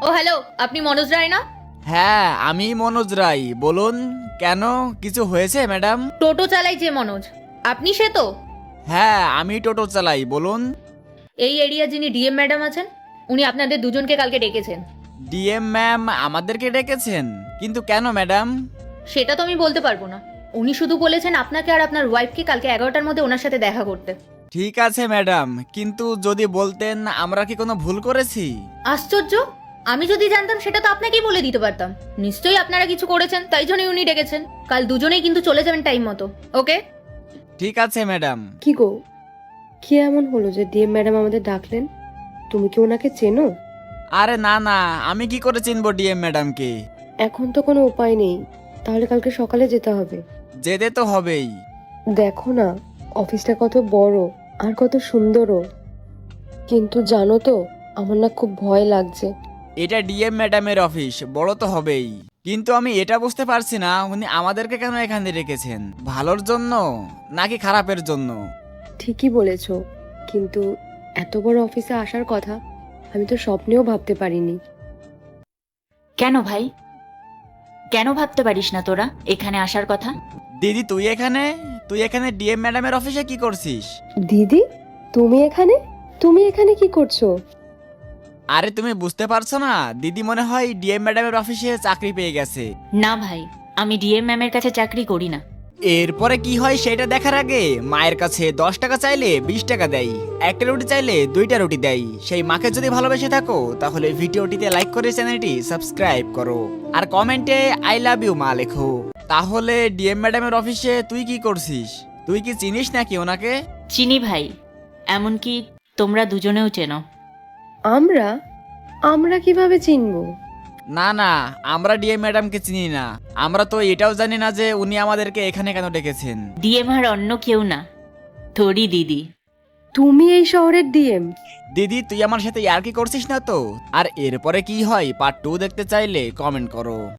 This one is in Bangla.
ও হ্যালো, আপনি মনোজ রায় না? হ্যাঁ, আমি মনোজ রায়। বলুন, কেন কিছু হয়েছে ম্যাডাম? টোটো চালাই যে মনোজ, আপনি সে তো? হ্যাঁ, আমি টোটো চালাই। বলুন। এই এরিয়া যিনি ডিএম ম্যাডাম আছেন, উনি আপনাদের দুজনকে কালকে ডেকেছেন। ডিএম ম্যাম আমাদেরকে ডেকেছেন, কিন্তু কেন ম্যাডাম? সেটা তো আমি বলতে পারবো না। উনি শুধু বলেছেন আপনাকে আর আপনার ওয়াইফকে কালকে 11টার মধ্যে ওনার সাথে দেখা করতে। ঠিক আছে ম্যাডাম, কিন্তু যদি বলতেন আমরা কি কোনো ভুল করেছি? আশ্চর্য! আমি যদি জানতাম সেটা তো আপনাকেই বলে দিতে পারতাম। নিশ্চয়ই আপনারা কিছু করেছেন, তাই জন্যই উনি ডেকেছেন। কাল দুজনেই কিন্তু চলে যাবেন টাইম মতো, ওকে? ঠিক আছে ম্যাডাম। কি গো, কি এমন হলো যে ডিএম ম্যাডাম আমাদের ডাকলেন? তুমি কি ওনাকে চেনো? আরে না না, আমি কি করে চিনবো ডিএম ম্যাডামকে? এখন তো কোনো উপায় নেই, তাহলে কালকে সকালে যেতে হবে। যেতে তো হবেই। দেখো না, অফিসটা কত বড় আর কত সুন্দরও, কিন্তু জানো তো আমার না খুব ভয় লাগছে। এটা ডিএম ম্যাডামের অফিস, বড় তো হবেই। কিন্তু আমি এটা বুঝতে পারছি না উনি আমাদেরকে কেন এখানে রেখেছেন, ভালোর জন্য নাকি খারাপের জন্য? ঠিকই বলেছো, কিন্তু এত বড় অফিসে আসার কথা আমি তো স্বপ্নেও ভাবতে পারিনি। কেন ভাই, কেন ভাবতে পারিস না তোরা এখানে আসার কথা? দিদি, তুই এখানে ডিএম ম্যাডামের অফিসে কি করছিস? দিদি, তুমি এখানে কি করছো? আরে তুমি বুঝতে পারছো না? দিদি মনে হয় ডিএম ম্যাডামের অফিসে চাকরি পেয়ে গেছে। না ভাই, আমি ডিএম ম্যামের কাছে চাকরি করি না। এরপরে কি হয় সেটা দেখার আগে মায়ের কাছে 10 টাকা চাইলে 20 টাকা দেয়, একটা রুটি চাইলে 2টা রুটি দেয়। সেই মাকে যদি ভালোবেসে থাকো তাহলে ভিডিওটিতে লাইক করে চ্যানেলটি সাবস্ক্রাইব করো, আর কমেন্টে আই লাভ ইউ মা লেখো। তাহলে ডিএম ম্যাডামের অফিসে তুই কি করছিস? তুই কি চিনিস নাকি ওনাকে? চিনি ভাই, এমনকি তোমরা দুজনেও চেনো। আমরা আমরা কিভাবে চিনবো? না না, আমরা ডিএম ম্যাডামকে চিনি না। আমরা তো এটাও জানি না যে উনি আমাদেরকে এখানে কেন ডেকেছেন। ডিএম আর অন্য কেউ না, তোরই দিদি। তুমি এই শহরের ডিএম? দিদি, তুই আমার সাথে ইয়ার্কি করছিস না তো? আর এরপরে কি হয় পার্ট 2 দেখতে চাইলে কমেন্ট করো।